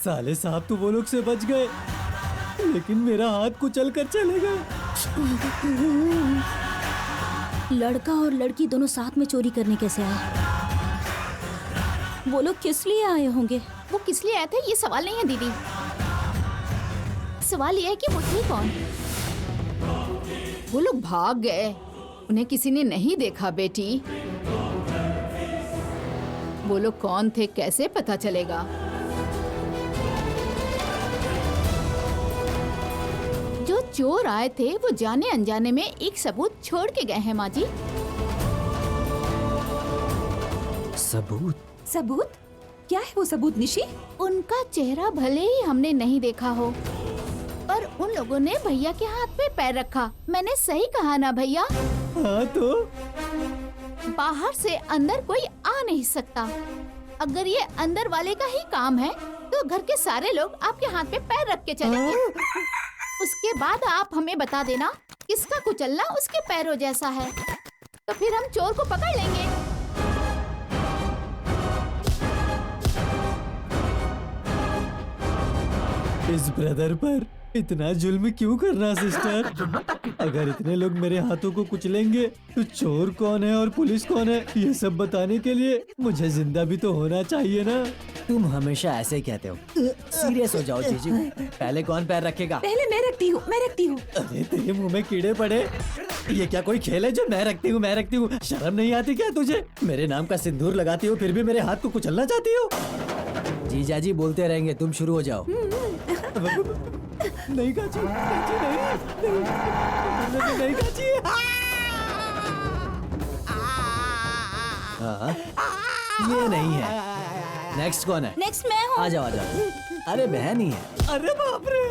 साले साहब तो वो लोग से बच गए, लेकिन मेरा हाथ कुचल कर चले गए। लड़का और लड़की दोनों साथ में चोरी करने कैसे आए? वो लोग किस लिए आए होंगे? वो किस लिए आए थे ये सवाल नहीं है दीदी। सवाल ये है कि वो थे कौन। वो लोग भाग गए, उन्हें किसी ने नहीं देखा बेटी। वो लोग कौन थे कैसे पता चलेगा? जो चोर आए थे वो जाने अनजाने में एक सबूत छोड़ के गए हैं माँ जी। सबूत? सबूत? क्या है वो सबूत निशी? उनका चेहरा भले ही हमने नहीं देखा हो, पर उन लोगों ने भैया के हाथ पे पैर रखा। मैंने सही कहा ना भैया? हाँ तो बाहर से अंदर कोई आ नहीं सकता। अगर ये अंदर वाले का ही काम है तो घर के सारे लोग आपके हाथ पे पैर रख के चलेंगे। उसके बाद आप हमें बता देना किसका कुचलना उसके पैरों जैसा है, तो फिर हम चोर को पकड़ लेंगे। इस ब्रदर पर इतना जुल्म क्यों करना सिस्टर? अगर इतने लोग मेरे हाथों को कुचलेंगे तो चोर कौन है और पुलिस कौन है ये सब बताने के लिए मुझे जिंदा भी तो होना चाहिए ना। तुम हमेशा ऐसे ही कहते हो। सीरियस हो जाओ जीजू। पहले कौन पैर रखेगा? पहले मैं रखती हूँ, मैं रखती हूँ। अरे तेरे मुंह में कीड़े पड़े। ये क्या कोई खेल है जो मैं रखती हूँ मैं रखती हूँ? शर्म नहीं आती क्या तुझे? मेरे नाम का सिंदूर लगाती हो फिर भी मेरे हाथ को कुचलना चाहती हो? जीजाजी बोलते रहेंगे, तुम शुरू हो जाओ। नहीं काची, नहीं काची। हाँ, ये नहीं है। नेक्स्ट कौन है? नेक्स्ट मैं हूँ। आ जाओ आ जाओ। अरे बहन ही है। अरे बाप रे।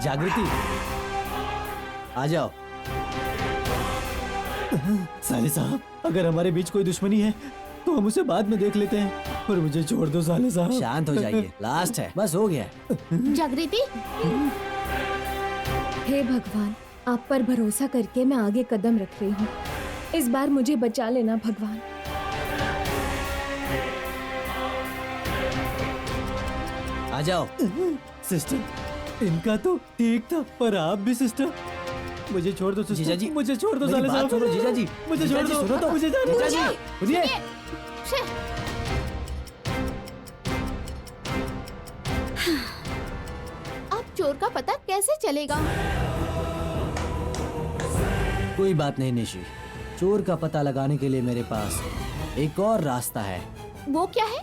जागृति आ जाओ। साले साहब अगर हमारे बीच कोई दुश्मनी है तो हम उसे बाद में देख लेते हैं, पर मुझे छोड़ दो साले साहब। शांत हो जाइए, लास्ट है, बस हो गया। जागृति, हे भगवान, आप पर भरोसा करके मैं आगे कदम रख रही हूँ। इस बार मुझे बचा लेना भगवान। आ जाओ। सिस्टर इनका तो ठीक था, पर आप भी सिस्टर। मुझे छोड़ दो सिस्टर। जीजाजी, मुझे छोड़ दो मेरी साले बात साहब। सुनो जीजाजी। मुझे छोड़ जीजाजी, दो। सुनो तो। मुझे जाने दो। जीजाजी, सुनिए। अब चोर का पता कैसे चलेगा? कोई बात नहीं निशी, चोर का पता लगाने के लिए मेरे पास एक और रास्ता है। वो क्या है?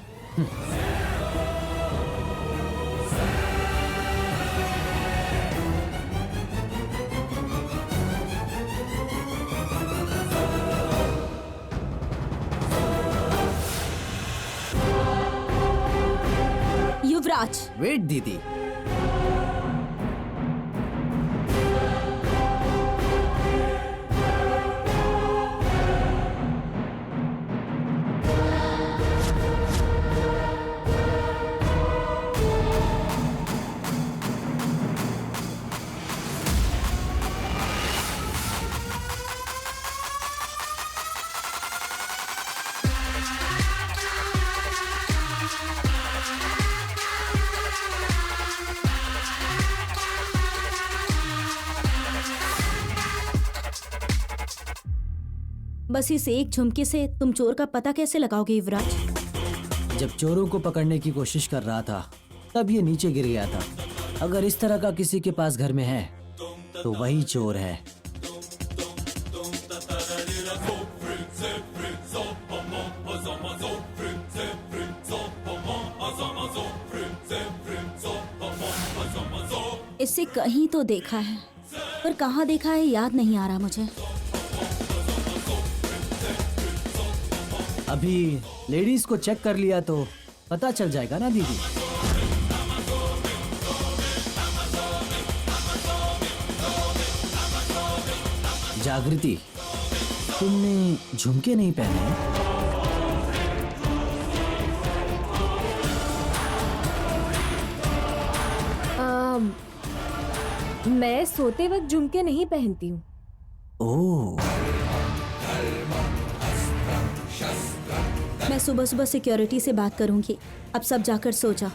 युवराज, वेट दीदी। बस इस एक झुमके से तुम चोर का पता कैसे लगाओगे युवराज? जब चोरों को पकड़ने की कोशिश कर रहा था तब ये नीचे गिर गया था। अगर इस तरह का किसी के पास घर में है तो वही चोर है। इससे कहीं तो देखा है, पर कहाँ देखा है याद नहीं आ रहा मुझे। अभी लेडीज को चेक कर लिया तो पता चल जाएगा ना दीदी। जागृति, तुमने झुमके नहीं पहने? मैं सोते वक्त झुमके नहीं पहनती हूँ। ओह, मैं सुबह सुबह सिक्योरिटी से बात करूंगी। अब सब जाकर सो जाओ।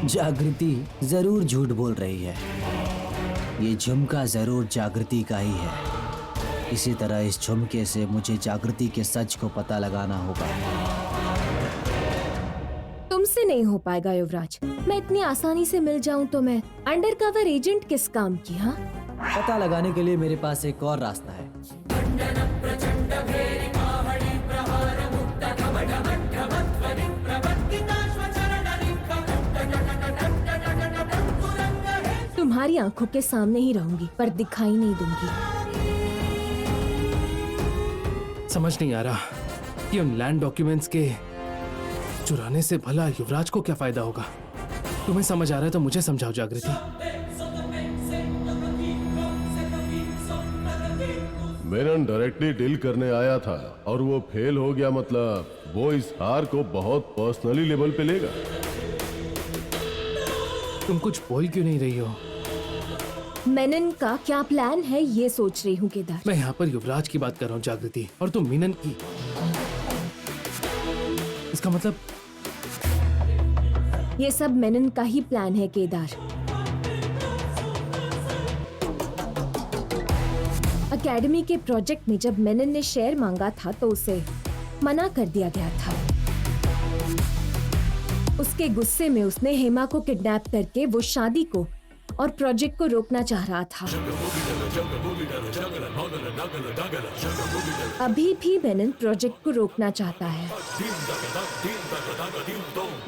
जागृति जरूर झूठ बोल रही है। ये झुमका जरूर जागृति का ही है। इसी तरह इस झुमके से मुझे जागृति के सच को पता लगाना होगा। तुमसे नहीं हो पाएगा युवराज। मैं इतनी आसानी से मिल जाऊं तो मैं अंडरकवर एजेंट किस काम की? हाँ, पता लगाने के लिए मेरे पास एक और रास्ता है। तुम्हारी आंखों के सामने ही रहूंगी पर दिखाई नहीं दूंगी। समझ नहीं आ रहा कि उन लैंड डॉक्यूमेंट्स के चुराने से भला युवराज को क्या फायदा होगा। तुम्हें समझ आ रहा है तो मुझे समझाओ जागृति। मेनन डायरेक्टली डील करने आया था और वो फेल हो गया, मतलब वो इस हार को बहुत पर्सनली लेवल पे लेगा। तुम कुछ बोल क्यों नहीं रही हो? मेनन का क्या प्लान है ये सोच रही हूँ केदार। मैं यहाँ पर युवराज की बात कर रहा हूँ जागृति, और तुम मीनन की। इसका मतलब ये सब मेनन का ही प्लान है केदार। एकेडमी के प्रोजेक्ट में जब मेनन ने शेयर मांगा था तो उसे मना कर दिया गया था। उसके गुस्से में उसने हेमा को किडनैप करके वो शादी को और प्रोजेक्ट को रोकना चाह रहा था। अभी भी मेनन प्रोजेक्ट को रोकना चाहता है।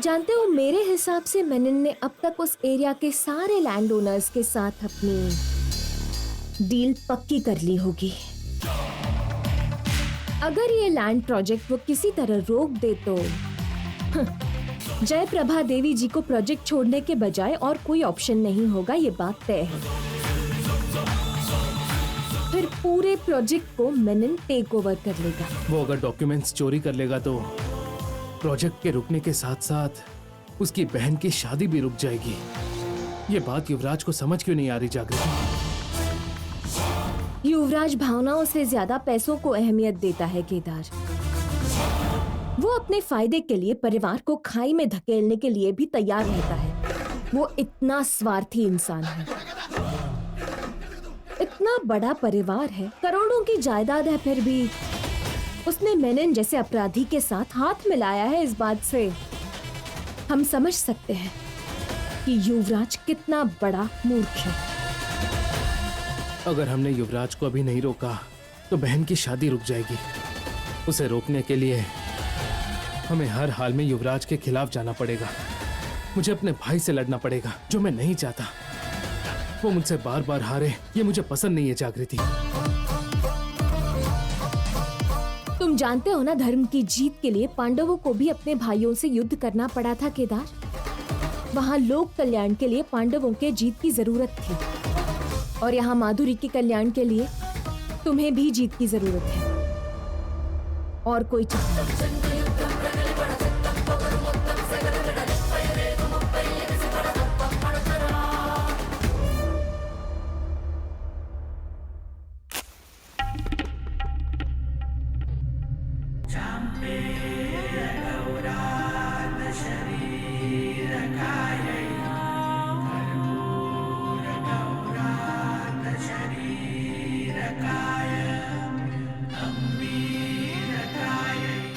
जानते हो, मेरे हिसाब से मेनन ने अब तक उस एरिया के सारे लैंड ओनर्स के साथ अपनी डील पक्की कर ली होगी। अगर ये लैंड प्रोजेक्ट वो किसी तरह रोक दे तो जय प्रभा देवी जी को प्रोजेक्ट छोड़ने के बजाय और कोई ऑप्शन नहीं होगा, ये बात तय है। फिर पूरे प्रोजेक्ट को मेनन टेक ओवर कर लेगा। वो अगर डॉक्यूमेंट्स चोरी कर लेगा तो प्रोजेक्ट के रुकने के साथ साथ उसकी बहन की शादी भी रुक जाएगी। ये बात युवराज को समझ क्यों नहीं आ रही जागृति? युवराज भावनाओं से ज्यादा पैसों को अहमियत देता है केदार। वो अपने फायदे के लिए परिवार को खाई में धकेलने के लिए भी तैयार रहता है। वो इतना स्वार्थी इंसान है। इतना बड़ा परिवार है, करोड़ों की जायदाद है, फिर भी उसने मेनन जैसे अपराधी के साथ हाथ मिलाया है। इस बात से हम समझ सकते हैं कि युवराज कितना बड़ा मूर्ख है। अगर हमने युवराज को अभी नहीं रोका तो बहन की शादी रुक जाएगी। उसे रोकने के लिए हमें हर हाल में युवराज के खिलाफ जाना पड़ेगा। मुझे अपने भाई से लड़ना पड़ेगा, जो मैं नहीं चाहता। वो मुझसे बार बार हारे, ये मुझे पसंद नहीं है जागृति। तुम जानते हो ना, धर्म की जीत के लिए पांडवों को भी अपने भाइयों से युद्ध करना पड़ा था केदार। वहाँ लोक कल्याण के लिए पांडवों के जीत की जरूरत थी, और यहाँ माधुरी के कल्याण के लिए तुम्हें भी जीत की जरूरत है। और कोई चाहता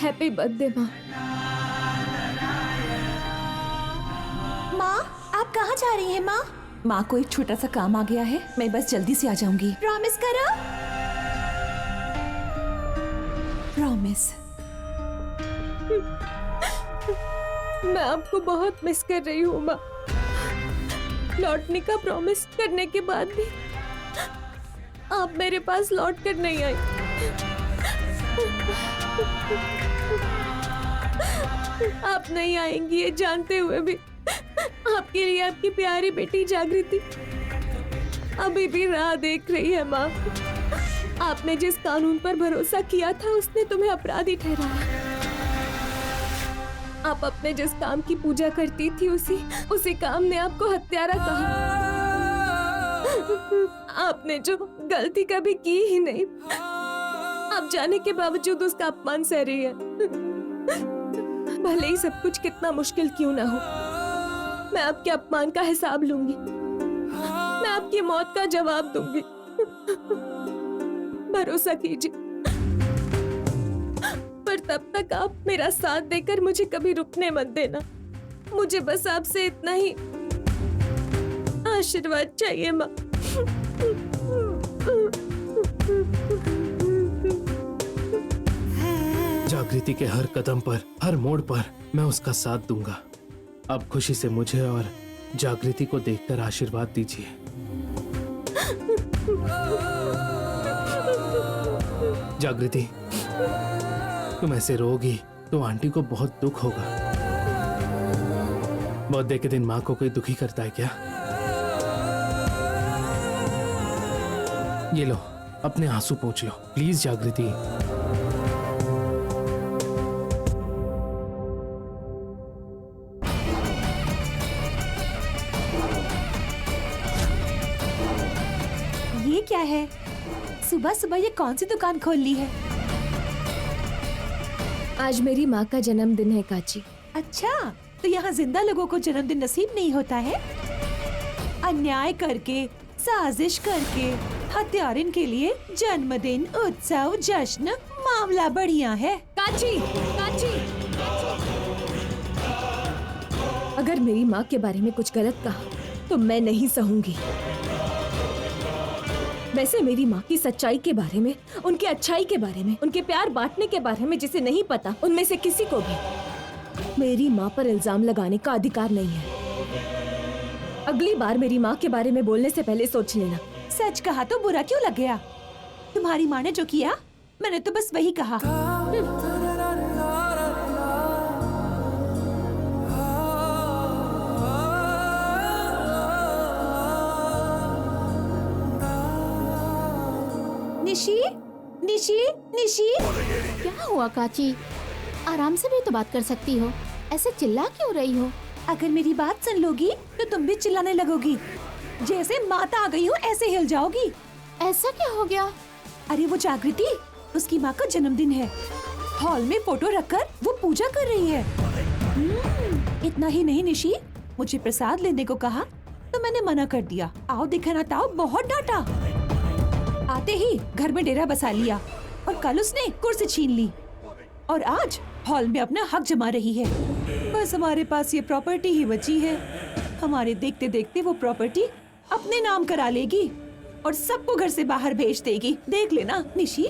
हैप्पी बर्थडे माँ। माँ, आप कहाँ जा रही हैं माँ? माँ को एक छोटा सा काम आ गया है, मैं बस जल्दी से आ जाऊंगी। प्रॉमिस करो। प्रॉमिस। मैं आपको बहुत मिस कर रही हूँ माँ। लौटने का प्रॉमिस करने के बाद भी आप मेरे पास लौट कर नहीं आई। आप नहीं आएंगी ये जानते हुए भी आपके लिए आपकी प्यारी बेटी जागृति अभी भी राह देख रही है माँ। आपने जिस कानून पर भरोसा किया था उसने तुम्हें अपराधी ठहराया। आप अपने जिस काम की पूजा करती थी उसी काम ने आपको हत्यारा कहा। आपने जो गलती कभी की ही नहीं, आप जाने के बावजूद उसका अपमान सह रही है। भले ही सब कुछ कितना मुश्किल क्यों ना हो, मैं आपके अपमान का हिसाब लूंगी, मैं आपकी मौत का जवाब दूंगी। भरोसा कीजिए, पर तब तक आप मेरा साथ देकर मुझे कभी रुकने मत देना। मुझे बस आपसे इतना ही आशीर्वाद चाहिए माँ। जागृति के हर कदम पर, हर मोड़ पर मैं उसका साथ दूंगा। अब खुशी से मुझे और जागृति को देखकर आशीर्वाद दीजिए। जागृति, तुम ऐसे रोगी तो आंटी को बहुत दुख होगा। बर्थडे के दिन माँ को कोई दुखी करता है क्या? ये लो, अपने आंसू पोंछ लो प्लीज जागृति। ये क्या है? सुबह सुबह ये कौन सी दुकान खोल ली है? आज मेरी माँ का जन्मदिन है काची। अच्छा, तो यहाँ जिंदा लोगों को जन्मदिन नसीब नहीं होता है? अन्याय करके, साजिश करके हत्यारिन के लिए जन्मदिन, उत्सव, जश्न, मामला बढ़िया है। काची, काची, अगर मेरी माँ के बारे में कुछ गलत कहा तो मैं नहीं सहूंगी। वैसे मेरी माँ की सच्चाई के बारे में, उनकी अच्छाई के बारे में, उनके प्यार बांटने के बारे में जिसे नहीं पता, उनमें से किसी को भी मेरी माँ पर इल्जाम लगाने का अधिकार नहीं है। अगली बार मेरी माँ के बारे में बोलने से पहले सोच लेना। सच कहा तो बुरा क्यों लग गया? तुम्हारी माँ ने जो किया, मैंने तो बस वही कहा। निशी, निशी, निशी। क्या हुआ काची? आराम से भी तो बात कर सकती हो, ऐसे चिल्ला क्यों रही हो? अगर मेरी बात सुन लोगी तो तुम भी चिल्लाने लगोगी। जैसे माता आ गई हो ऐसे हिल जाओगी। ऐसा क्या हो गया? अरे वो जागृति, उसकी माँ का जन्मदिन है। हॉल में फोटो रखकर वो पूजा कर रही है। इतना ही नहीं निशी, मुझे प्रसाद लेने को कहा तो मैंने मना कर दिया। आओ दिखाना ताओ बहुत डांटा। आते ही घर में डेरा बसा लिया और कल उसने कुर्सी छीन ली और आज हॉल में अपना हक जमा रही है। बस हमारे पास ये प्रॉपर्टी ही बची है। हमारे देखते देखते वो प्रॉपर्टी अपने नाम करा लेगी और सबको घर से बाहर भेज देगी। देख लेना निशी,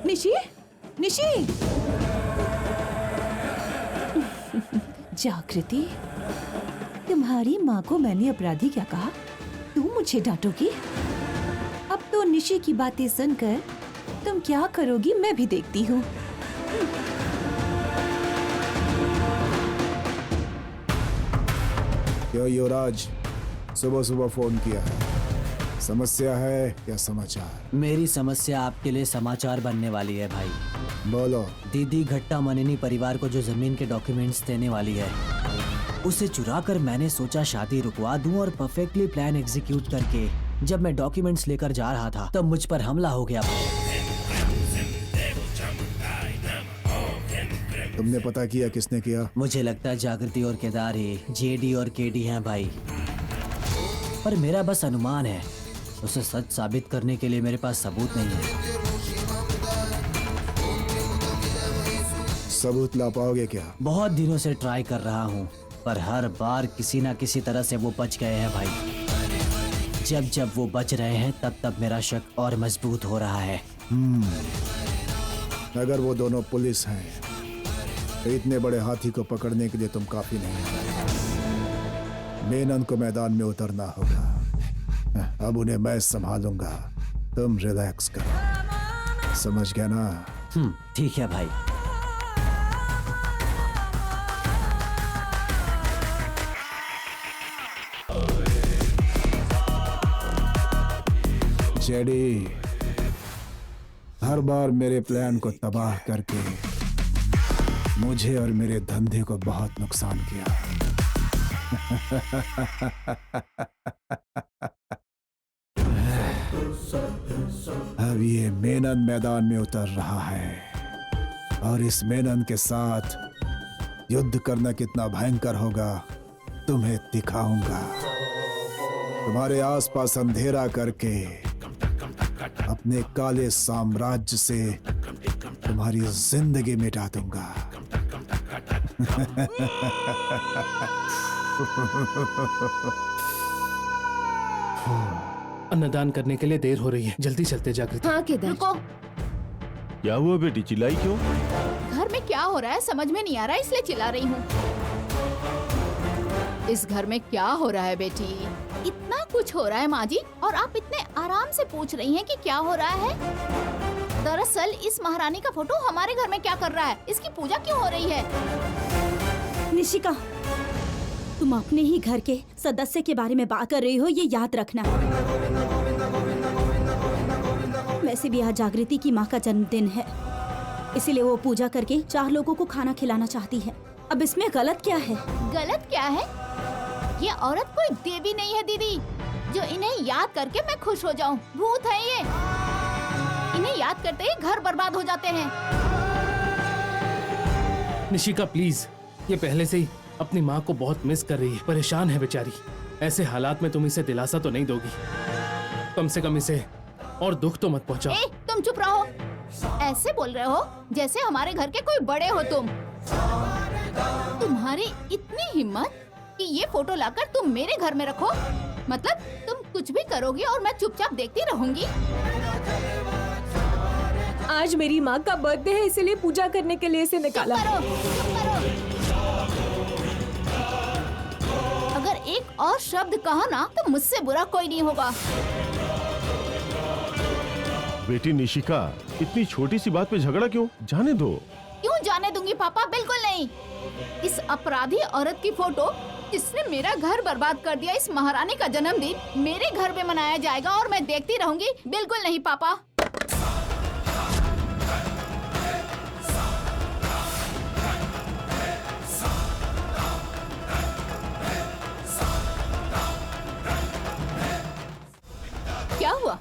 निशी, निशी। जागृति, तुम्हारी माँ को मैंने अपराधी क्या कहा? तुम मुझे डांटोगी? अब तो निशी की बातें सुनकर तुम क्या करोगी मैं भी देखती हूँ। क्यों युवराज, सुबह सुबह फोन किया है? समस्या है या समाचार? मेरी समस्या आपके लिए समाचार बनने वाली है भाई। बोलो। दीदी घट्टा मनिनी परिवार को जो जमीन के डॉक्यूमेंट्स देने वाली है, उसे चुरा कर मैंने सोचा शादी रुकवा दूं और परफेक्टली प्लान एग्जीक्यूट करके जब मैं डॉक्यूमेंट्स लेकर जा रहा था तब मुझ पर हमला हो गया भाई। तुमने पता किया किसने किया? मुझे लगता है जागृति और केदार ही जेडी और केडी हैं भाई, पर मेरा बस अनुमान है। उसे सच साबित करने के लिए मेरे पास सबूत नहीं है। सबूत ला पाओगे क्या? बहुत दिनों से ट्राई कर रहा हूँ, पर हर बार किसी ना किसी तरह से वो बच गए हैं भाई। जब जब वो बच रहे हैं तब तब मेरा शक और मजबूत हो रहा है। अगर वो दोनों पुलिस हैं तो इतने बड़े हाथी को पकड़ने के लिए तुम काफी नहीं हो। मेनन को मैदान में उतरना होगा। अब उन्हें मैं संभालूंगा, तुम रिलैक्स करो। समझ गया ना? ठीक है भाई। जेडी, हर बार मेरे प्लान को तबाह करके मुझे और मेरे धंधे को बहुत नुकसान किया। अब ये मेनन मैदान में उतर रहा है और इस मेनन के साथ युद्ध करना कितना भयंकर होगा तुम्हें दिखाऊंगा। तुम्हारे आसपास अंधेरा करके अपने काले साम्राज्य से तुम्हारी जिंदगी मिटा दूंगा। अन्नदान करने के लिए देर हो रही है, जल्दी चलते जागृति। हाँ केदार। रुको, क्या हुआ बेटी, चिल्लाई क्यों? घर में क्या हो रहा है समझ में नहीं आ रहा, इसलिए चिल्ला रही हूँ। इस घर में क्या हो रहा है बेटी? इतना कुछ हो रहा है माँ जी, और आप इतने आराम से पूछ रही हैं कि क्या हो रहा है। दरअसल इस महारानी का फोटो हमारे घर में क्या कर रहा है? इसकी पूजा क्यों हो रही है? निशिका, तुम अपने ही घर के सदस्य के बारे में बात कर रही हो, ये याद रखना। वैसे भी आज जागृति की माँ का जन्मदिन है, इसीलिए वो पूजा करके 4 लोगों को खाना खिलाना चाहती है। अब इसमें गलत क्या है? गलत क्या है? ये औरत कोई देवी नहीं है दीदी, जो इन्हें याद करके मैं खुश हो जाऊं। भूत है ये, इन्हें याद करते ही घर बर्बाद हो जाते हैं। निशिका प्लीज, ये पहले से ही अपनी माँ को बहुत मिस कर रही है, परेशान है बेचारी। ऐसे हालात में तुम इसे दिलासा तो नहीं दोगी? कम से कम इसे और दुख तो मत पहुंचाओ। ए, तुम चुप रहो। ऐसे बोल रहे हो जैसे हमारे घर के कोई बड़े हो तुम। तुम्हारी इतनी हिम्मत कि ये फोटो लाकर तुम मेरे घर में रखो? मतलब तुम कुछ भी करोगी और मैं चुपचाप देखती रहूंगी? आज मेरी माँ का बर्थडे है, इसीलिए पूजा करने के लिए इसे निकाला। चुप करो। अगर एक और शब्द कहा ना तो मुझसे बुरा कोई नहीं होगा। बेटी निशिका, इतनी छोटी सी बात पे झगड़ा क्यों? जाने दो। क्यों जाने दूंगी पापा? बिल्कुल नहीं। इस अपराधी औरत की फोटो जिसने मेरा घर बर्बाद कर दिया, इस महारानी का जन्मदिन मेरे घर पे मनाया जाएगा और मैं देखती रहूंगी? बिल्कुल नहीं पापा। क्या हुआ?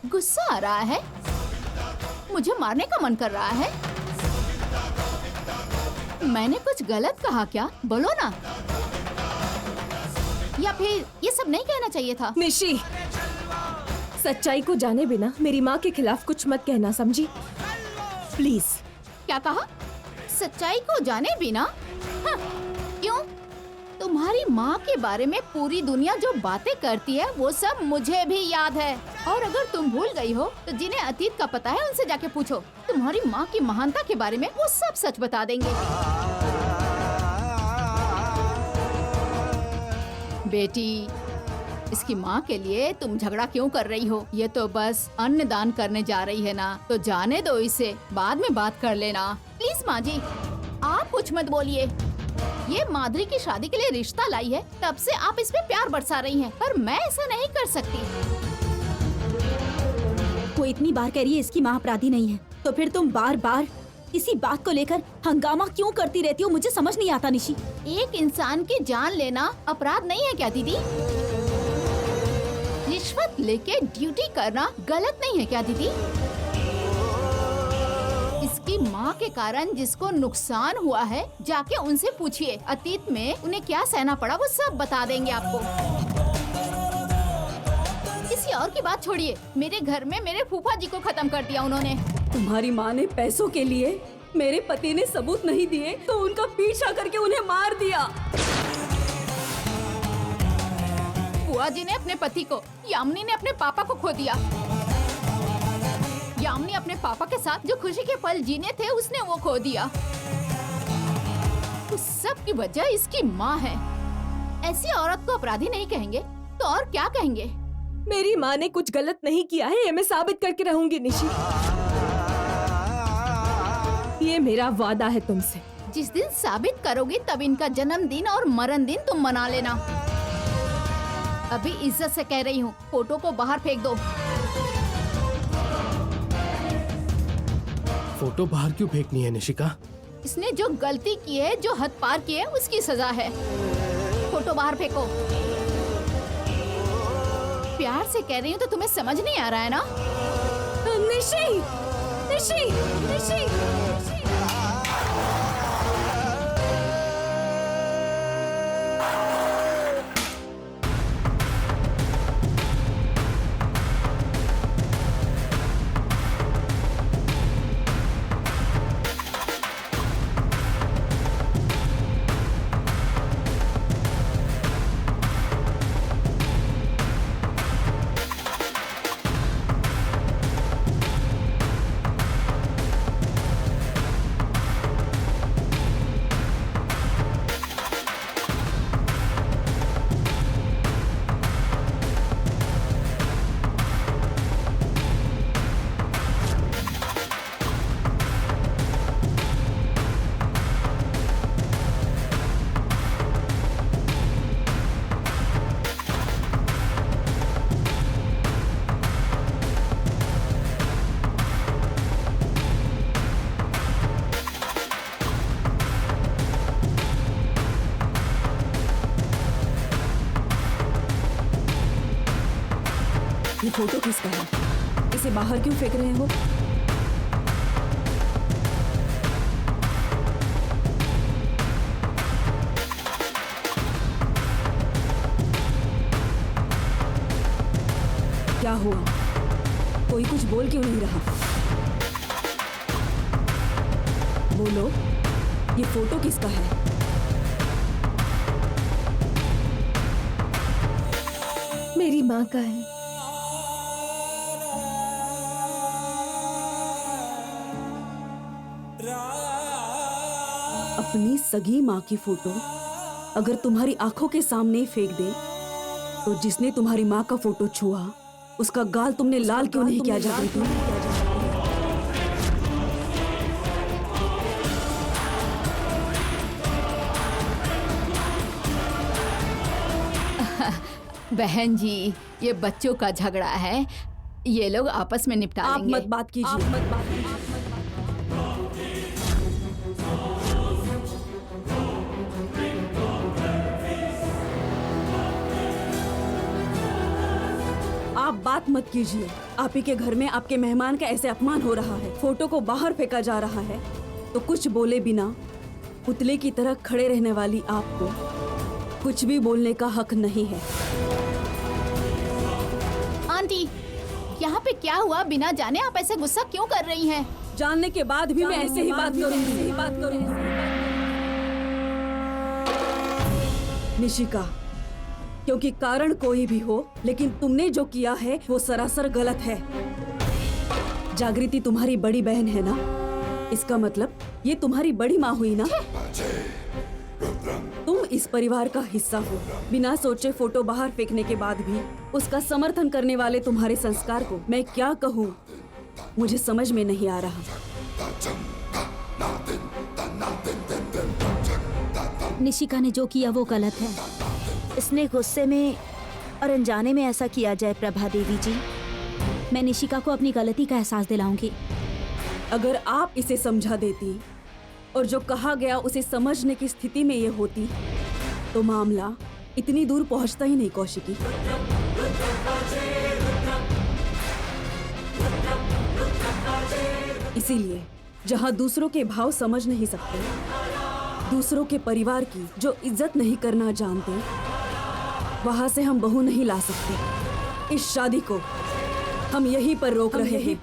गुस्सा आ रहा है? मुझे मारने का मन कर रहा है? मैंने कुछ गलत कहा क्या? बोलो ना। या फिर ये सब नहीं कहना चाहिए था? निशी, सच्चाई को जाने बिना मेरी माँ के खिलाफ कुछ मत कहना, समझी? प्लीज। क्या कहा? सच्चाई को जाने बिना? हाँ, क्यों? तुम्हारी माँ के बारे में पूरी दुनिया जो बातें करती है वो सब मुझे भी याद है। और अगर तुम भूल गई हो तो जिन्हें अतीत का पता है उनसे जाके पूछो। तुम्हारी माँ की महानता के बारे में वो सब सच बता देंगे। बेटी, इसकी माँ के लिए तुम झगड़ा क्यों कर रही हो? ये तो बस अन्न दान करने जा रही है ना, तो जाने दो इसे, बाद में बात कर लेना। प्लीज माँ जी, आप कुछ मत बोलिए। ये माधुरी की शादी के लिए रिश्ता लाई है, तब से आप इस पे प्यार बरसा रही हैं, पर मैं ऐसा नहीं कर सकती। वो इतनी बार कह रही है इसकी माँ अपराधी नहीं है, तो फिर तुम बार बार इसी बात को लेकर हंगामा क्यों करती रहती हो? मुझे समझ नहीं आता निशी। एक इंसान की जान लेना अपराध नहीं है क्या दीदी? रिश्वत लेके ड्यूटी करना गलत नहीं है क्या दीदी? इसकी माँ के कारण जिसको नुकसान हुआ है, जाके उनसे पूछिए अतीत में उन्हें क्या सहना पड़ा, वो सब बता देंगे आपको। किसी और की बात छोड़िए, मेरे घर में मेरे फूफा जी को खत्म कर दिया उन्होंने। तुम्हारी माँ ने पैसों के लिए मेरे पति ने सबूत नहीं दिए तो उनका पीछा करके उन्हें मार दिया। बुआ जी ने अपने पति को, यामिनी ने अपने पापा को खो दिया। यामिनी अपने पापा के साथ जो खुशी के पल जीने थे उसने वो खो दिया। उस सब की वजह इसकी माँ है। ऐसी औरत को अपराधी नहीं कहेंगे तो और क्या कहेंगे? मेरी माँ ने कुछ गलत नहीं किया है, ये मैं साबित करके रहूंगी निशी। ये मेरा वादा है तुमसे। जिस दिन साबित करोगी तब इनका जन्मदिन और मरण दिन तुम मना लेना। अभी इज्जत से कह रही हूँ, फोटो को बाहर फेंक दो। फोटो बाहर क्यों फेंकनी है निशिका? इसने जो गलती की है, जो हद पार की है, उसकी सजा है। फोटो बाहर फेंको। प्यार से कह रही हूँ तो तुम्हें समझ नहीं आ रहा है ना? निशी, निशी, निशी, निशी। ये फोटो किसका है? इसे बाहर क्यों फेंक रहे हो? क्या हुआ? कोई कुछ बोल क्यों नहीं रहा? बोलो, ये फोटो किसका है? मेरी माँ का है। अपनी सगी माँ की फोटो अगर तुम्हारी आंखों के सामने ही फेंक दे, तो जिसने तुम्हारी माँ का फोटो छुआ उसका गाल तुमने लाल क्यों नहीं किया जागृति? बहन जी, ये बच्चों का झगड़ा है, ये लोग आपस में निपटा आप लेंगे। मत बात कीजिए। आप मत बात कीजिए। आप बात मत कीजिए। आप ही के घर में आपके मेहमान का ऐसे अपमान हो रहा है, फोटो को बाहर फेंका जा रहा है, तो कुछ बोले बिना पुतले की तरह खड़े रहने वाली आपको कुछ भी बोलने का हक नहीं है। आंटी, यहाँ पे क्या हुआ? बिना जाने आप ऐसे गुस्सा क्यों कर रही हैं? जानने के बाद भी मैं ऐसे ही बात करूंगी। निशिका, क्योंकि कारण कोई भी हो, लेकिन तुमने जो किया है वो सरासर गलत है। जागृति तुम्हारी बड़ी बहन है ना, इसका मतलब ये तुम्हारी बड़ी माँ हुई ना। तुम इस परिवार का हिस्सा हो। बिना सोचे फोटो बाहर फेंकने के बाद भी उसका समर्थन करने वाले तुम्हारे संस्कार को मैं क्या कहूँ, मुझे समझ में नहीं आ रहा। निशिका ने जो किया वो गलत है। इसने गुस्से में और अनजाने में ऐसा किया जाए। प्रभा देवी जी, मैं निशिका को अपनी गलती का एहसास दिलाऊंगी। अगर आप इसे समझा देती और जो कहा गया उसे समझने की स्थिति में ये होती, तो मामला इतनी दूर पहुंचता ही नहीं कौशिकी। इसीलिए जहां दूसरों के भाव समझ नहीं सकते, दूसरों के परिवार की जो इज्जत नहीं करना जानते, वहां से हम बहू नहीं ला सकते। इस शादी को हम यहीं पर रोक रहे हैं।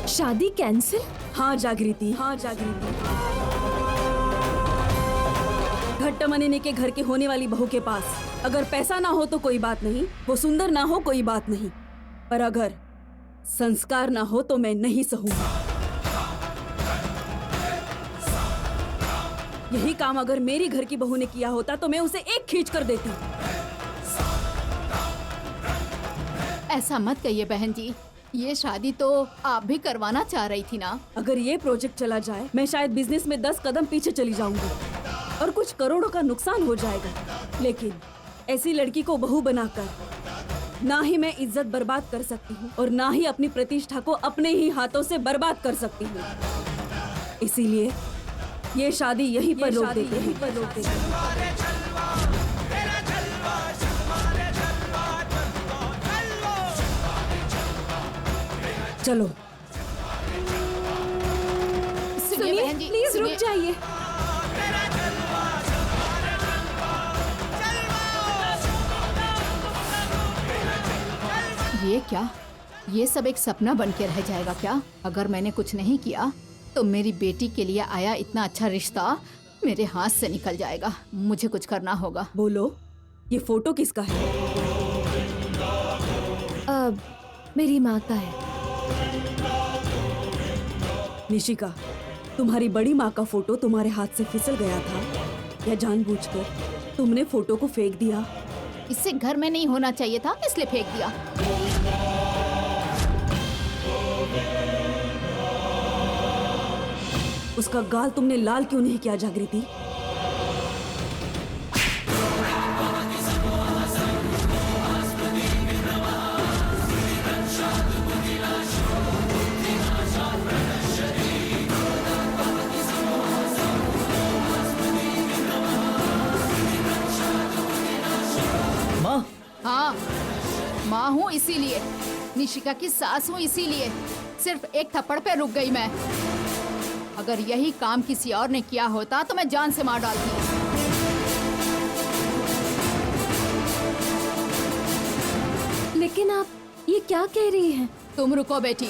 शादी कैंसिल? हाँ जागृति। घट्टमनेने के घर के होने वाली बहू के पास अगर पैसा ना हो तो कोई बात नहीं, वो सुंदर ना हो कोई बात नहीं, पर अगर संस्कार ना हो तो मैं नहीं सहूंगा। यही काम अगर मेरी घर की बहू ने किया होता तो मैं उसे एक खींच कर देती। ऐसा मत कहिए बहन जी, ये शादी तो आप भी करवाना चाह रही थी ना? अगर ये प्रोजेक्ट चला जाए मैं शायद बिजनेस में 10 कदम पीछे चली जाऊंगी और कुछ करोड़ों का नुकसान हो जाएगा। लेकिन ऐसी लड़की को बहू बनाकर ना ही मैं इज्जत बर्बाद कर सकती हूँ और ना ही अपनी प्रतिष्ठा को अपने ही हाथों से बर्बाद कर सकती हूँ। इसीलिए ये शादी यहीं पर रोक देते हैं। चलो सुनिए बहन जी, प्लीज रुक सुनिए। जाइए। ये क्या? ये सब एक सपना बन के रह जाएगा क्या? अगर मैंने कुछ नहीं किया तो मेरी बेटी के लिए आया इतना अच्छा रिश्ता मेरे हाथ से निकल जाएगा। मुझे कुछ करना होगा। बोलो, ये फोटो किसका है? अब मेरी माँ का है। निशिका, तुम्हारी बड़ी माँ का फोटो तुम्हारे हाथ से फिसल गया था या जानबूझकर तुमने फोटो को फेंक दिया? इससे घर में नहीं होना चाहिए था, इसलिए फेंक दिया। उसका गाल तुमने लाल क्यों नहीं किया जागृति? माँ, हाँ, माँ हूँ इसीलिए, निशिका की सास हूँ इसीलिए। सिर्फ एक थप्पड़ पे रुक गई मैं। अगर यही काम किसी और ने किया होता तो मैं जान से मार डालती। लेकिन आप ये क्या कह रही हैं? तुम रुको बेटी,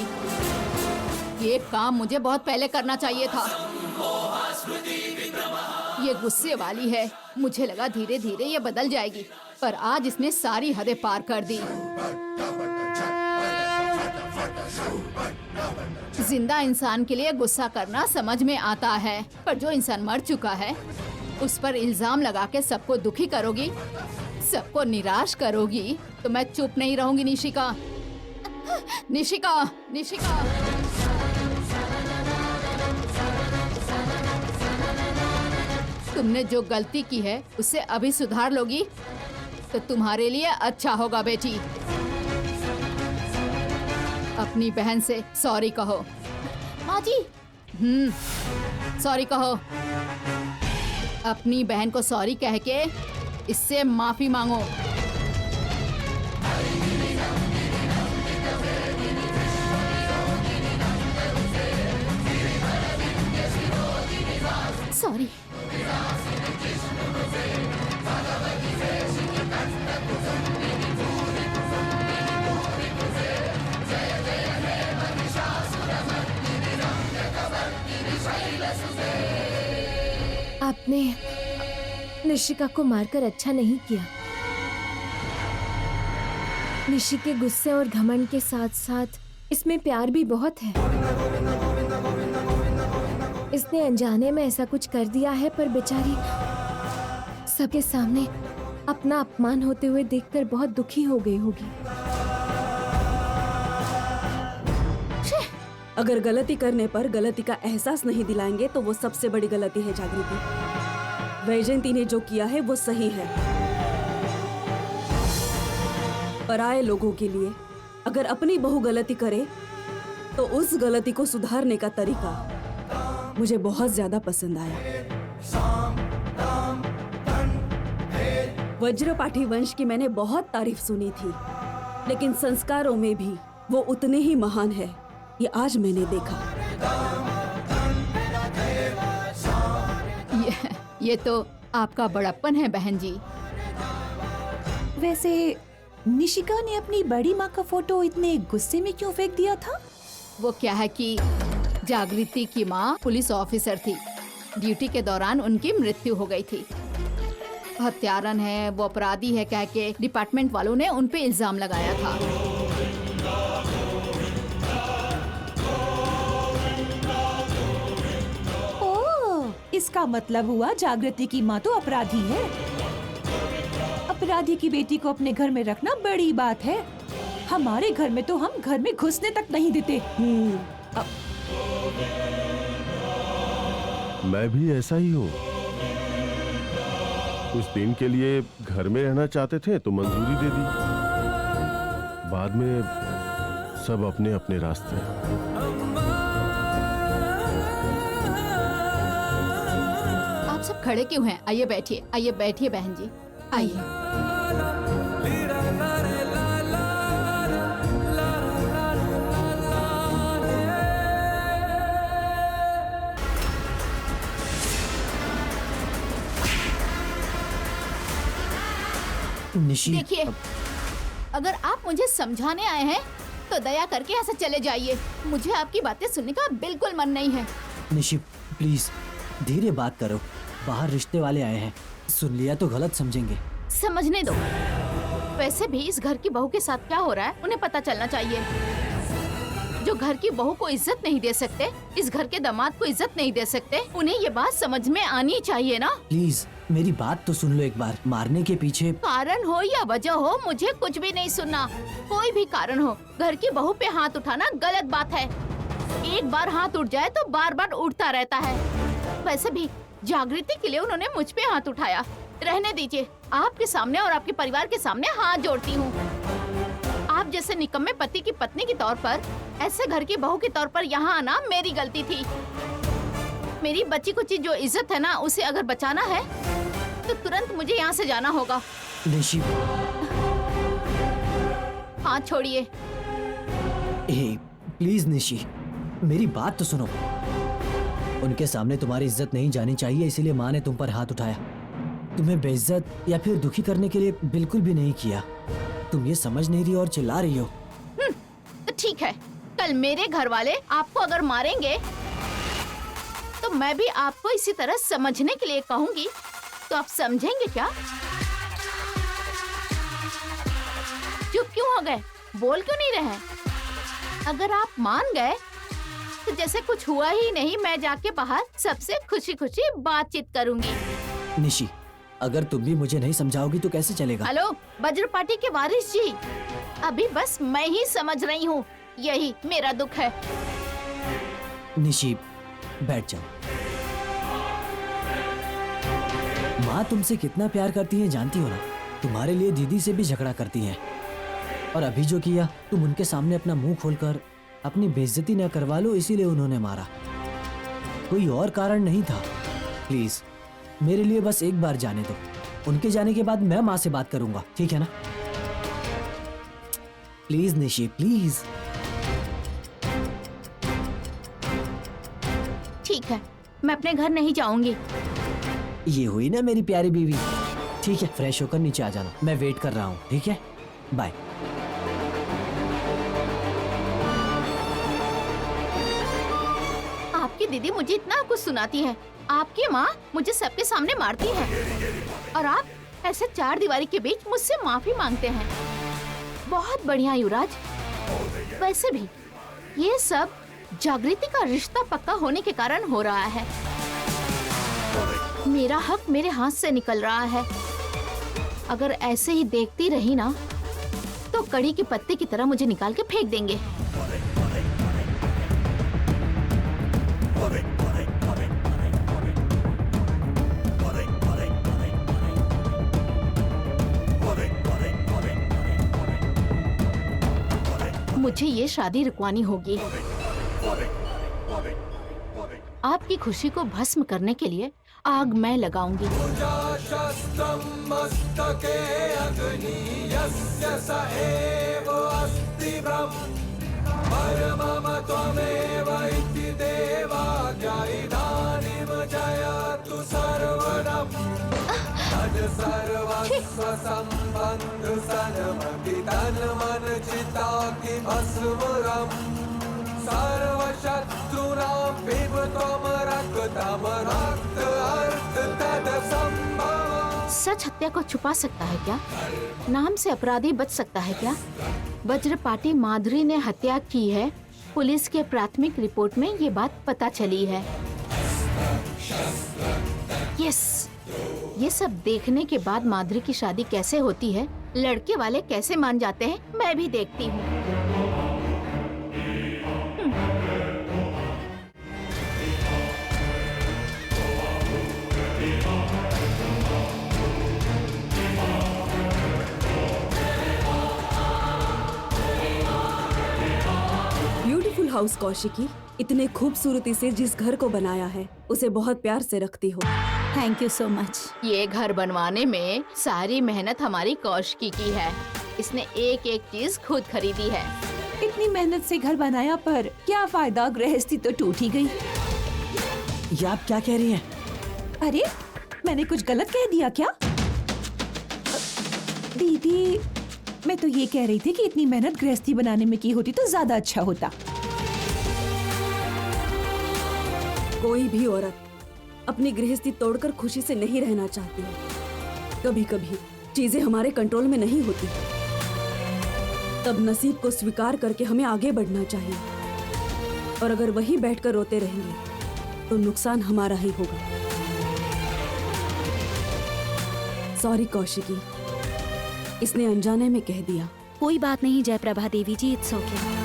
ये काम मुझे बहुत पहले करना चाहिए था। ये गुस्से वाली है, मुझे लगा धीरे धीरे ये बदल जाएगी, पर आज इसने सारी हदें पार कर दी। जिंदा इंसान के लिए गुस्सा करना समझ में आता है, पर जो इंसान मर चुका है उस पर इल्जाम लगा के सबको दुखी करोगी, सबको निराश करोगी, तो मैं चुप नहीं रहूंगी निशिका। निशिका, निशिका। तुमने जो गलती की है उसे अभी सुधार लोगी तो तुम्हारे लिए अच्छा होगा बेटी। अपनी बहन से सॉरी कहो। माँ जी। सॉरी कहो। अपनी बहन को सॉरी कह के इससे माफी मांगो। सॉरी। आपने निशिका को मारकर अच्छा नहीं किया। निशी के गुस्से और घमंड के साथ साथ इसमें प्यार भी बहुत है। इसने अनजाने में ऐसा कुछ कर दिया है, पर बेचारी सबके सामने अपना अपमान होते हुए देखकर बहुत दुखी हो गई होगी। अगर गलती करने पर गलती का एहसास नहीं दिलाएंगे तो वो सबसे बड़ी गलती है जागृति। वैजयंती ने जो किया है वो सही है। पराये लोगों के लिए अगर अपनी बहू गलती करे तो उस गलती को सुधारने का तरीका मुझे बहुत ज्यादा पसंद आया। वज्रपाठी वंश की मैंने बहुत तारीफ सुनी थी, लेकिन संस्कारों में भी वो उतने ही महान है, ये आज मैंने देखा। ये तो आपका बड़प्पन है बहन जी। वैसे निशिका ने अपनी बड़ी माँ का फोटो इतने गुस्से में क्यों फेंक दिया था? वो क्या है कि जागृति की माँ पुलिस ऑफिसर थी। ड्यूटी के दौरान उनकी मृत्यु हो गई थी। हत्यारन है, वो अपराधी है कह के डिपार्टमेंट वालों ने उन पे इल्जाम लगाया था। ओह, इसका मतलब हुआ जागृति की माँ तो अपराधी है। अपराधी की बेटी को अपने घर में रखना बड़ी बात है। हमारे घर में तो हम घर में घुसने तक नहीं देते। मैं भी ऐसा ही हूँ। कुछ दिन के लिए घर में रहना चाहते थे तो मंजूरी दे दी, बाद में सब अपने अपने रास्ते। आप सब खड़े क्यों हैं? आइए बैठिए बहन जी, आइए। निशी, देखिए, अगर आप मुझे समझाने आए हैं तो दया करके यहाँ से चले जाइए। मुझे आपकी बातें सुनने का बिल्कुल मन नहीं है। निशी प्लीज धीरे बात करो, बाहर रिश्ते वाले आए हैं, सुन लिया तो गलत समझेंगे। समझने दो। वैसे भी इस घर की बहू के साथ क्या हो रहा है उन्हें पता चलना चाहिए। जो घर की बहू को इज्जत नहीं दे सकते, इस घर के दामाद को इज्जत नहीं दे सकते, उन्हें ये बात समझ में आनी चाहिए ना। प्लीज मेरी बात तो सुन लो एक बार। मारने के पीछे कारण हो या वजह हो, मुझे कुछ भी नहीं सुनना। कोई भी कारण हो, घर की बहू पे हाथ उठाना गलत बात है। एक बार हाथ उठ जाए तो बार बार उठता रहता है। वैसे भी जागृति के लिए उन्होंने मुझ पे हाथ उठाया। रहने दीजिए, आपके सामने और आपके परिवार के सामने हाथ जोड़ती हूँ। आप जैसे निकम्मे पति की पत्नी के तौर पर, ऐसे घर की बहू के तौर पर यहाँ आना मेरी गलती थी। मेरी बच्ची कुची जो इज्जत है ना, उसे अगर बचाना है तो तुरंत मुझे यहाँ से जाना होगा। निशी, हाथ छोड़िए। प्लीज निशी मेरी बात तो सुनो। उनके सामने तुम्हारी इज्जत नहीं जानी चाहिए, इसीलिए माँ ने तुम पर हाथ उठाया। तुम्हें बेइज्जत या फिर दुखी करने के लिए बिल्कुल भी नहीं किया। तुम ये समझ नहीं रही और चिल्ला रही हो। तो ठीक है, कल मेरे घर वाले आपको अगर मारेंगे तो मैं भी आपको इसी तरह समझने के लिए कहूंगी, तो आप समझेंगे क्या? चुप क्यों हो गए? बोल क्यों नहीं रहे? अगर आप मान गए तो जैसे कुछ हुआ ही नहीं, मैं जाके बाहर सबसे खुशी खुशी बातचीत करूंगी। निशी, अगर तुम भी मुझे नहीं समझाओगी तो कैसे चलेगा? हेलो वज्रपाटी के वारिस जी, अभी बस मैं ही समझ रही हूँ, यही मेरा दुख है। निशी बैठ जाओ। माँ तुमसे कितना प्यार करती है जानती हो ना। तुम्हारे लिए दीदी से भी झगड़ा करती हैं। और अभी जो किया, तुम उनके सामने अपना मुंह खोलकर अपनी बेइज्जती न करवा लो, इसीलिए उन्होंने मारा। कोई और कारण नहीं था। प्लीज मेरे लिए बस एक बार जाने दो। उनके जाने के बाद मैं माँ से बात करूंगा, ठीक है ना? Please Nishi please. ठीक है, मैं अपने घर नहीं जाऊंगी। ये हुई ना मेरी प्यारी बीवी। ठीक है, फ्रेश होकर नीचे आ जाना, मैं वेट कर रहा हूँ। ठीक है, बाय। आपकी दीदी मुझे इतना कुछ सुनाती है, आपकी माँ मुझे सबके सामने मारती है, और आप ऐसे चार दीवारी के बीच मुझसे माफी मांगते हैं। बहुत बढ़िया युवराज। वैसे भी ये सब जागृति का रिश्ता पक्का होने के कारण हो रहा है। मेरा हक मेरे हाथ से निकल रहा है। अगर ऐसे ही देखती रही ना तो कड़ी के पत्ते की तरह मुझे निकाल के फेंक देंगे। मुझे ये शादी रुकवानी होगी। आपकी खुशी को भस्म करने के लिए आग मैं लगाऊंगी। सच हत्या को छुपा सकता है क्या? नाम से अपराधी बच सकता है क्या? वज्रपाटी माधुरी ने हत्या की है। पुलिस के प्राथमिक रिपोर्ट में ये बात पता चली है। यस, ये सब देखने के बाद माधुरी की शादी कैसे होती है, लड़के वाले कैसे मान जाते हैं, मैं भी देखती हूँ। ब्यूटीफुल हाउस कौशिकी, इतने खूबसूरती से जिस घर को बनाया है उसे बहुत प्यार से रखती हो। Thank you so much. ये घर बनवाने में सारी मेहनत हमारी कौशिकी की है। इसने एक एक चीज खुद खरीदी है। इतनी मेहनत से घर बनाया पर क्या फायदा, गृहस्थी तो टूट ही गई। ये आप क्या कह रही हैं? अरे मैंने कुछ गलत कह दिया क्या? दीदी, मैं तो ये कह रही थी कि इतनी मेहनत गृहस्थी बनाने में की होती तो ज्यादा अच्छा होता। कोई भी औरत अपनी गृहस्थी तोड़कर खुशी से नहीं रहना चाहती है। कभी कभी चीजें हमारे कंट्रोल में नहीं होती, तब नसीब को स्वीकार करके हमें आगे बढ़ना चाहिए। और अगर वही बैठकर रोते रहेंगे तो नुकसान हमारा ही होगा। सॉरी कौशिकी, इसने अनजाने में कह दिया। कोई बात नहीं जयप्रभा देवी जी, इट्स ओके।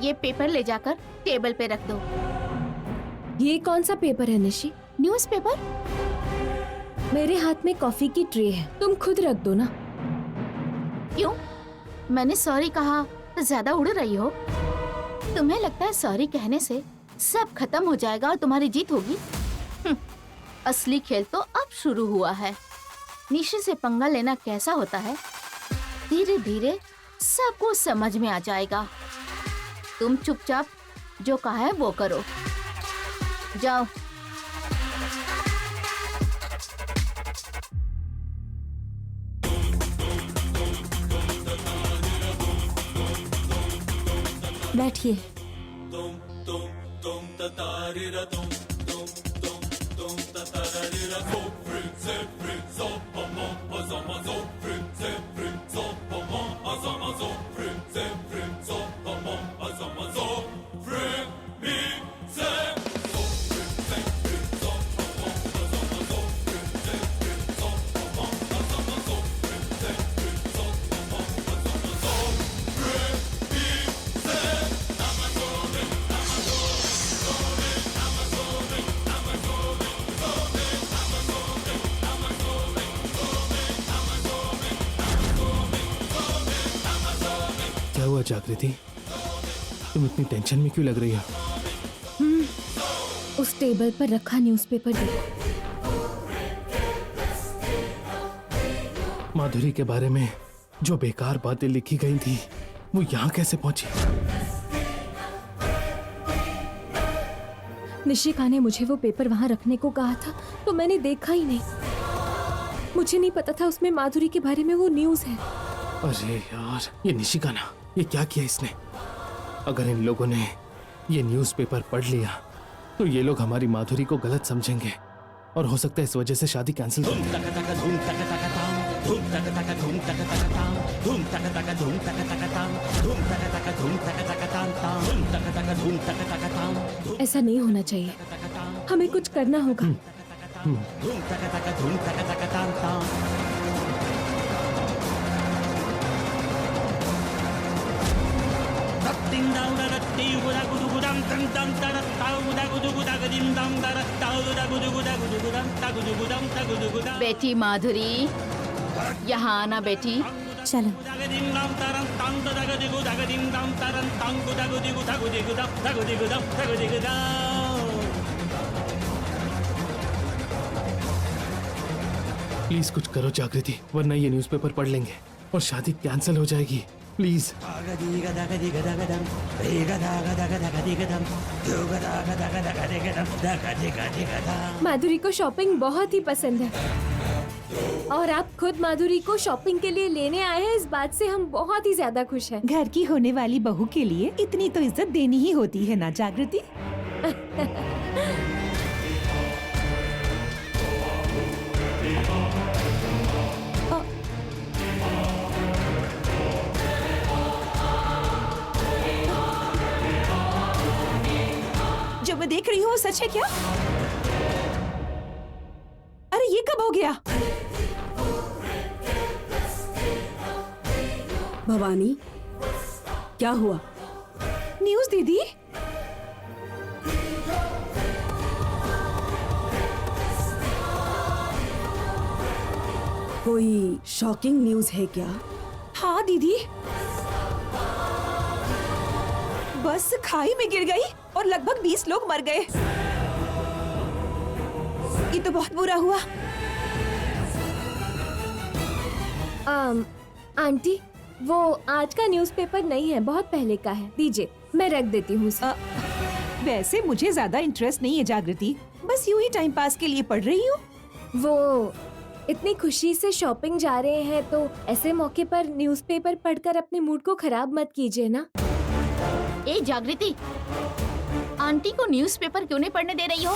ये पेपर ले जाकर टेबल पे रख दो। ये कौन सा पेपर है निशी? न्यूज़पेपर? मेरे हाथ में कॉफी की ट्रे है, तुम खुद रख दो ना। क्यों? मैंने सॉरी कहा तो ज्यादा उड़ रही हो? तुम्हें लगता है सॉरी कहने से सब खत्म हो जाएगा और तुम्हारी जीत होगी? असली खेल तो अब शुरू हुआ है। निशी से पंगा लेना कैसा होता है, धीरे धीरे सब कुछ समझ में आ जाएगा। तुम चुपचाप जो कहा है वो करो। जाओ। बैठिए। क्या हुआ जागृति, तुम इतनी टेंशन में क्यों लग रही हो? उस टेबल पर रखा न्यूज़पेपर देखो। माधुरी के बारे में जो बेकार बातें लिखी गई थी वो यहाँ कैसे पहुंची? निशिका ने मुझे वो पेपर वहाँ रखने को कहा था तो मैंने देखा ही नहीं। मुझे नहीं पता था उसमें माधुरी के बारे में वो न्यूज़ है। अरे यार, ये निशिका ना, ये क्या किया इसने? अगर इन लोगों ने ये न्यूज़पेपर पढ़ लिया तो ये लोग हमारी माधुरी को गलत समझेंगे और हो सकता है इस वजह से शादी कैंसिल हो जाए। ऐसा नहीं होना चाहिए, हमें कुछ करना होगा। बेटी माधुरी, यहाँ आना बेटी। चलो। प्लीज कुछ करो जागृति, वरना ये न्यूज़पेपर पढ़ लेंगे और शादी कैंसिल हो जाएगी। प्लीज। माधुरी को शॉपिंग बहुत ही पसंद है और आप खुद माधुरी को शॉपिंग के लिए लेने आए हैं, इस बात से हम बहुत ही ज्यादा खुश हैं। घर की होने वाली बहू के लिए इतनी तो इज्जत देनी ही होती है ना जागृति? वो सच है क्या? अरे ये कब हो गया? भवानी, क्या हुआ? न्यूज़ दीदी। कोई शॉकिंग न्यूज़ है क्या? हाँ दीदी, बस खाई में गिर गई और लगभग 20 लोग मर गए। ये तो बहुत बुरा हुआ। आंटी, वो आज का न्यूज़पेपर नहीं है, बहुत पहले का है। दीजिए, मैं रख देती हूँ उसे। वैसे मुझे ज्यादा इंटरेस्ट नहीं है जागृति, बस यूं ही टाइम पास के लिए पढ़ रही हूँ। वो इतनी खुशी से शॉपिंग जा रहे हैं तो ऐसे मौके पर न्यूज़पेपर पढ़कर अपने मूड को खराब मत कीजिए ना। ए जागृति, आंटी को न्यूज़पेपर क्यों नहीं पढ़ने दे रही हो?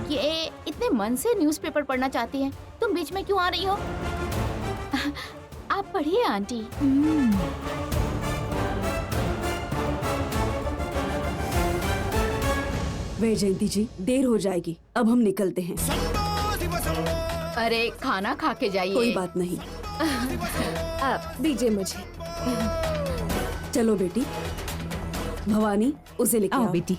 ये इतने मन से न्यूज़पेपर पढ़ना चाहती हैं, तुम बीच में क्यों आ रही हो? आप पढ़िए आंटी। वे जयंती जी, देर हो जाएगी, अब हम निकलते हैं। अरे खाना खा के जाइए। कोई बात नहीं। आप दीजिए मुझे। चलो बेटी। भवानी, उसे लेके आओ आओ। बेटी।